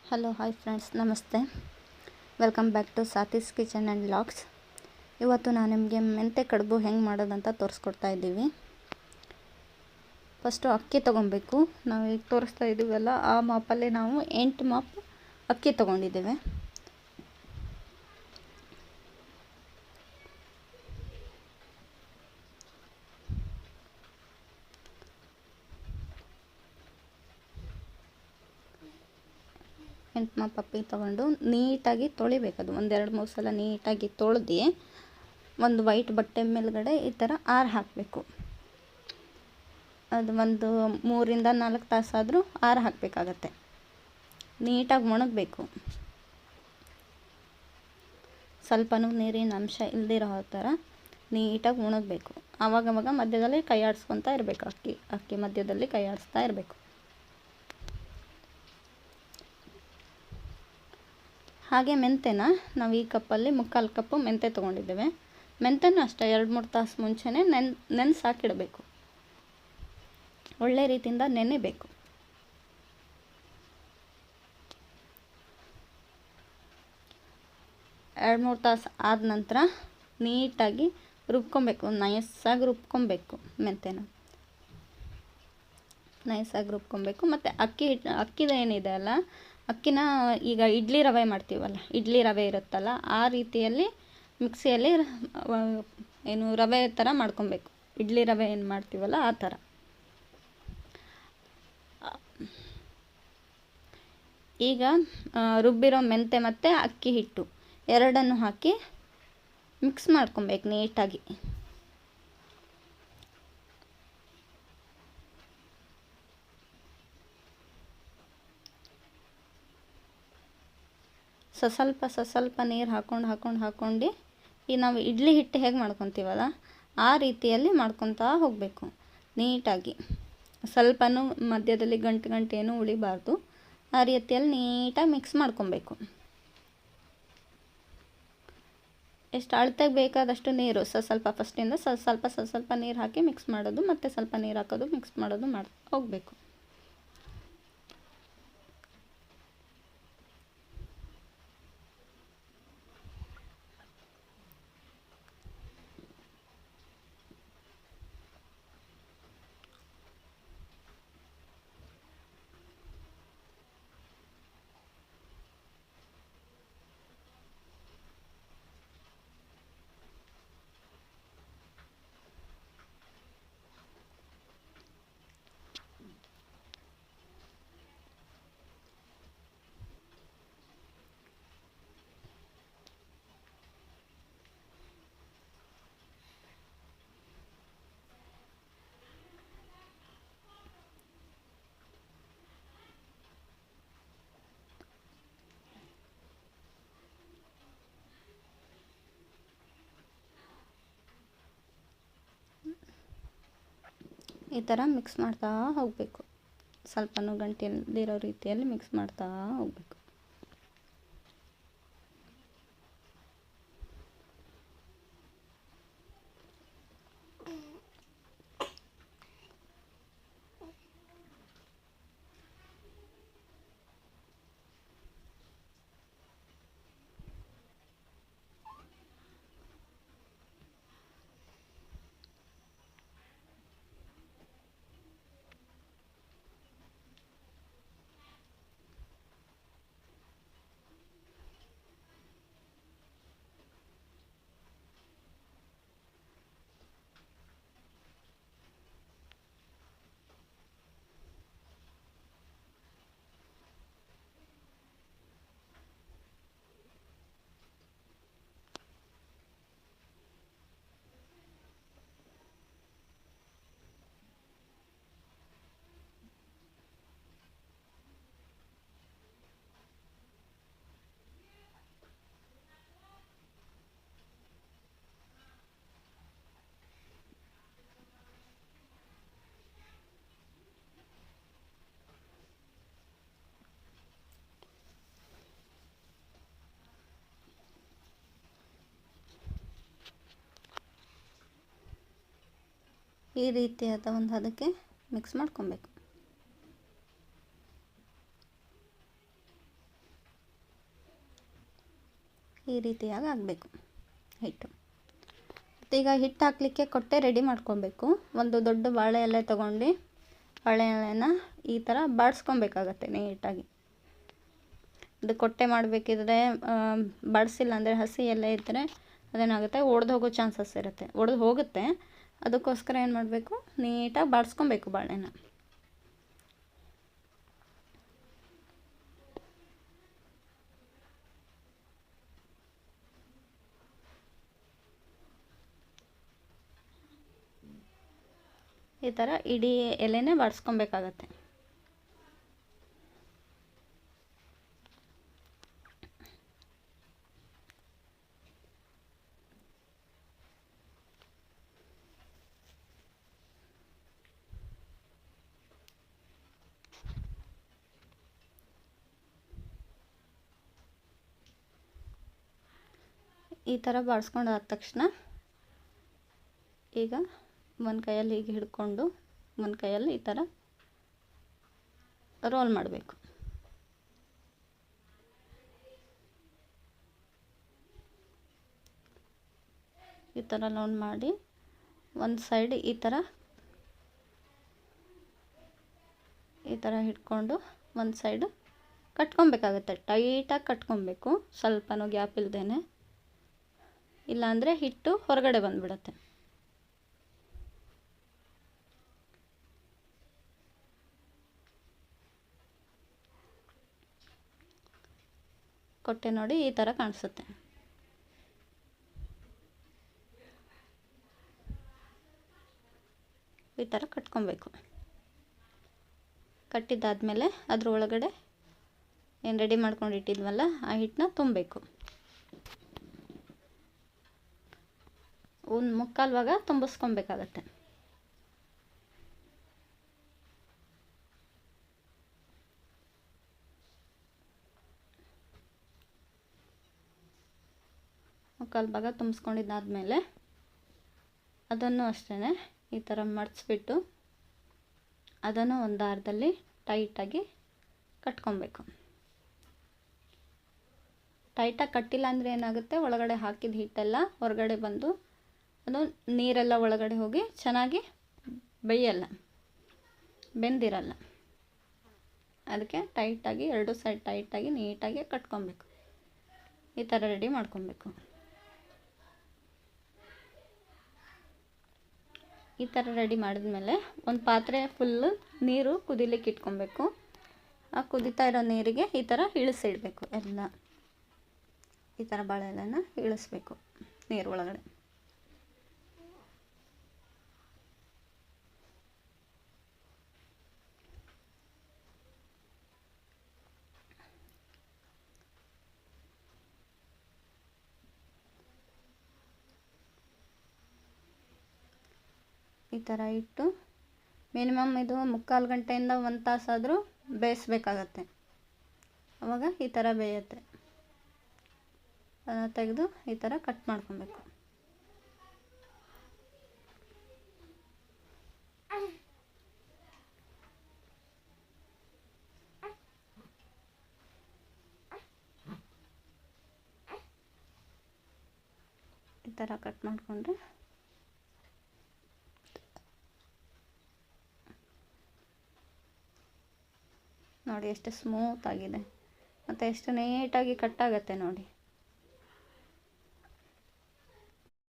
Hello hi friends, ನಮಸ್ತೆ. Welcome back to Sathi's kitchen and vlogs. ಇವತ್ತು ನಾನು ನಿಮಗೆ ಮೆಂತೆ ಕಡುಬು ಹೆಂಗೆ ಮಾಡೋದಂತ ತೋರಿಸ್ಕೊಡ್ತಾ ಇದ್ದೀವಿ. ಫಸ್ಟು ಅಕ್ಕಿ ತೊಗೊಬೇಕು. ನಾವು ಈಗ ತೋರಿಸ್ತಾ ಇದ್ದೀವಲ್ಲ, ಆ ಮಾಪಲ್ಲೇ ನಾವು 8 ಮಾಪ್ ಅಕ್ಕಿ ತೊಗೊಂಡಿದ್ದೇವೆ. ಮಾಪ್ ಅಕ್ಕಿ ತೊಗೊಂಡು ನೀಟಾಗಿ ತೊಳಿಬೇಕು. ಅದು 1-2-3 ಸಲ ನೀಟಾಗಿ ತೊಳೆದು ಒಂದು ವೈಟ್ ಬಟ್ಟೆ ಮೇಲ್ಗಡೆ ಈ ಥರ ಹಾಕಬೇಕು. ಅದು ಒಂದು 3-4 ತಾಸಾದರೂ ಹಾಕಬೇಕಾಗತ್ತೆ. ನೀಟಾಗಿ ಒಣಗಬೇಕು. ಸ್ವಲ್ಪನೂ ನೀರಿನ ಅಂಶ ಇಲ್ಲದಿರೋ ಥರ ನೀಟಾಗಿ ಒಣಗಬೇಕು. ಆವಾಗವಾಗ ಮಧ್ಯದಲ್ಲಿ ಕೈ ಆಡಿಸ್ಕೊತಾ ಇರಬೇಕು. ಅಕ್ಕಿ ಮಧ್ಯದಲ್ಲಿ ಕೈ ಆಡಿಸ್ತಾ ಇರಬೇಕು. ಹಾಗೆ ಮೆಂತೆನ ನಾವು ಈ ಕಪ್ಪಲ್ಲಿ 3/4 ಕಪ್ಪು ಮೆಂತೆ ತೊಗೊಂಡಿದ್ದೇವೆ. ಮೆಂತೆನೂ ಅಷ್ಟೇ 2-3 ತಾಸು ಮುಂಚೆನೇ ನೆನೆಸಾಕಿಡಬೇಕು. ಒಳ್ಳೆ ರೀತಿಯಿಂದ ನೆನೆಬೇಕು. ಎರಡು 3 ತಾಸು ಆದ ನಂತರ ನೀಟಾಗಿ ರುಬ್ಕೊಬೇಕು. ನೈಸಾಗಿ ರುಬ್ಕೊಬೇಕು. ಮೆಂತೆನ ನೈಸಾಗಿ ರುಬ್ಕೊಬೇಕು. ಮತ್ತು ಅಕ್ಕಿದ ಏನಿದೆ ಅಲ್ಲ, ಅಕ್ಕಿನ ಈಗ ಇಡ್ಲಿ ರವೆ ಮಾಡ್ತೀವಲ್ಲ, ಇಡ್ಲಿ ರವೆ ಇರುತ್ತಲ್ಲ, ಆ ರೀತಿಯಲ್ಲಿ ಮಿಕ್ಸಿಯಲ್ಲಿ ರವೆ ಥರ ಮಾಡ್ಕೊಬೇಕು. ಇಡ್ಲಿ ರವೆ ಏನು ಮಾಡ್ತೀವಲ್ಲ ಆ ಥರ. ಈಗ ರುಬ್ಬಿರೋ ಮೆಂತೆ ಮತ್ತು ಅಕ್ಕಿ ಹಿಟ್ಟು ಎರಡನ್ನು ಹಾಕಿ ಮಿಕ್ಸ್ ಮಾಡ್ಕೊಬೇಕು ನೀಟಾಗಿ. ಸ್ವಲ್ಪ ನೀರು ಹಾಕ್ಕೊಂಡು ಈ ನಾವು ಇಡ್ಲಿ ಹಿಟ್ಟು ಹೇಗೆ ಮಾಡ್ಕೊತೀವಲ್ಲ ಆ ರೀತಿಯಲ್ಲಿ ಮಾಡ್ಕೊತಾ ಹೋಗಬೇಕು ನೀಟಾಗಿ. ಸ್ವಲ್ಪನೂ ಮಧ್ಯದಲ್ಲಿ ಗಂಟು ಏನೂ ಉಳಿಬಾರ್ದು. ಆ ರೀತಿಯಲ್ಲಿ ನೀಟಾಗಿ ಮಿಕ್ಸ್ ಮಾಡ್ಕೊಬೇಕು. ಎಷ್ಟು ಅಳತೆಗೆ ಬೇಕಾದಷ್ಟು ನೀರು ಸ್ವಲ್ಪ ಫಸ್ಟಿಂದ ಸ್ವಲ್ಪ ನೀರು ಹಾಕಿ ಮಿಕ್ಸ್ ಮಾಡೋದು, ಮತ್ತು ಸ್ವಲ್ಪ ನೀರು ಹಾಕೋದು, ಮಿಕ್ಸ್ ಮಾಡೋದು ಹೋಗಬೇಕು. ಈ ಥರ ಮಿಕ್ಸ್ ಮಾಡ್ತಾ ಹೋಗಬೇಕು. ಸ್ವಲ್ಪನೂ ಗಂಟಿಲ್ದಿರೋ ರೀತಿಯಲ್ಲಿ ಮಿಕ್ಸ್ ಮಾಡ್ತಾ ಹೋಗಬೇಕು. ಈ ರೀತಿಯಾದ ಒಂದು ಅದಕ್ಕೆ ಮಿಕ್ಸ್ ಮಾಡ್ಕೊಬೇಕು. ಈ ರೀತಿಯಾಗಿ ಆಗಬೇಕು ಹಿಟ್ಟು. ಈಗ ಹಿಟ್ಟು ಹಾಕಲಿಕ್ಕೆ ಕೊಟ್ಟೆ ರೆಡಿ ಮಾಡ್ಕೊಬೇಕು. ಒಂದು ದೊಡ್ಡ ಬಾಳೆ ಎಲೆ ತೊಗೊಂಡು ಬಾಳೆ ಎಲೆನ ಈ ಥರ ಬಾಡಿಸ್ಕೊಬೇಕಾಗತ್ತೆ ನೀಟಾಗಿ. ಇದು ಕೊಟ್ಟೆ ಮಾಡಬೇಕಿದ್ರೆ ಬಾಡಿಸಿಲ್ಲ ಅಂದರೆ ಹಸಿ ಎಲೆ ಇದ್ದರೆ ಅದೇನಾಗುತ್ತೆ, ಒಡೆದು ಹೋಗೋ ಚಾನ್ಸಸ್ ಇರುತ್ತೆ. ಒಡೆದು ಹೋಗುತ್ತೆ, ಅದಕ್ಕೋಸ್ಕರ ಏನು ಮಾಡಬೇಕು, ನೀಟಾಗಿ ಬಾಡಿಸ್ಕೊಬೇಕು ಬಾಳೆನ. ಈ ಥರ ಇಡೀ ಎಲೆನೇ ಬಾಡಿಸ್ಕೊಬೇಕಾಗತ್ತೆ. ಈ ಥರ ಬಾಡಿಸ್ಕೊಂಡಾದ ತಕ್ಷಣ ಈಗ ಒಂದು ಕೈಯಲ್ಲಿ ಹೀಗೆ ಹಿಡ್ಕೊಂಡು ಒಂದು ಕೈಯಲ್ಲಿ ಈ ಥರ ರೋಲ್ ಮಾಡಬೇಕು. ಈ ಥರ ರೋಲ್ ಮಾಡಿ ಒಂದು ಸೈಡ್ ಈ ಥರ ಹಿಡ್ಕೊಂಡು ಒಂದು ಸೈಡು ಕಟ್ಕೊಬೇಕಾಗುತ್ತೆ. ಟೈಟಾಗಿ ಕಟ್ಕೊಬೇಕು, ಸ್ವಲ್ಪನೂ ಗ್ಯಾಪ್ ಇಲ್ಲದೇನೆ, ಇಲ್ಲಾಂದರೆ ಹಿಟ್ಟು ಹೊರಗಡೆ ಬಂದುಬಿಡುತ್ತೆ. ಕೊಟ್ಟೆ ನೋಡಿ ಈ ಥರ ಕಾಣಿಸುತ್ತೆ. ಈ ಥರ ಕಟ್ಕೊಬೇಕು. ಕಟ್ಟಿದ್ದಾದಮೇಲೆ ಅದ್ರ ಒಳಗಡೆ ಏನು ರೆಡಿ ಮಾಡ್ಕೊಂಡು ಇಟ್ಟಿದ್ವಲ್ಲ ಆ ಹಿಟ್ಟನ್ನ ತುಂಬಬೇಕು. ಒಂದು ಮುಕ್ಕಾಲು ಭಾಗ ತುಂಬಿಸ್ಕೊಬೇಕಾಗತ್ತೆ. ಮುಕ್ಕಾಲು ಭಾಗ ತುಂಬಿಸ್ಕೊಂಡಿದ್ದಾದಮೇಲೆ ಅದನ್ನು ಅಷ್ಟೇ ಈ ಥರ ಮಡಿಸ್ಬಿಟ್ಟು ಅದನ್ನು ಒಂದು ದಾರದಲ್ಲಿ ಟೈಟಾಗಿ ಕಟ್ಕೊಬೇಕು. ಟೈಟಾಗಿ ಕಟ್ಟಿಲ್ಲ ಅಂದರೆ ಏನಾಗುತ್ತೆ, ಒಳಗಡೆ ಹಾಕಿದ ಹಿಟ್ಟೆಲ್ಲ ಹೊರಗಡೆ ಬಂದು ಅದು ನೀರೆಲ್ಲ ಒಳಗಡೆ ಹೋಗಿ ಚೆನ್ನಾಗಿ ಬೇಯಲ್ಲ, ಬೆಂದಿರಲ್ಲ. ಅದಕ್ಕೆ ಟೈಟಾಗಿ ಎರಡು ಸೈಡ್ ಟೈಟಾಗಿ ನೀಟಾಗಿ ಕಟ್ಕೊಬೇಕು. ಈ ಥರ ರೆಡಿ ಮಾಡ್ಕೊಬೇಕು. ಈ ಥರ ರೆಡಿ ಮಾಡಿದ್ಮೇಲೆ ಒಂದು ಪಾತ್ರೆ ಫುಲ್ಲು ನೀರು ಕುದಿಲಿಕ್ಕೆ ಇಟ್ಕೊಬೇಕು. ಆ ಕುದೀತಾ ಇರೋ ನೀರಿಗೆ ಈ ಥರ ಇಳಿಸಿಡಬೇಕು. ಎಲ್ಲ ಈ ಥರ ಬಾಳೆ ಎಲೆನ ಇಳಿಸ್ಬೇಕು ನೀರು ಒಳಗಡೆ. ಈ ಥರ ಇಟ್ಟು ಮಿನಿಮಮ್ ಇದು 3/4 ಗಂಟೆಯಿಂದ 1 ತಾಸಾದರೂ ಬೇಯಿಸ್ಬೇಕಾಗತ್ತೆ. ಆವಾಗ ಈ ಥರ ಬೇಯುತ್ತೆ. ಅದನ್ನು ತೆಗೆದು ಈ ಥರ ಕಟ್ ಮಾಡ್ಕೊಬೇಕು. ಈ ಥರ ಕಟ್ ಮಾಡಿಕೊಂಡ್ರೆ ನೋಡಿ ಎಷ್ಟು ಸ್ಮೂತ್ ಆಗಿದೆ ಮತ್ತು ಎಷ್ಟು ನೀಟಾಗಿ ಕಟ್ಟಾಗತ್ತೆ ನೋಡಿ.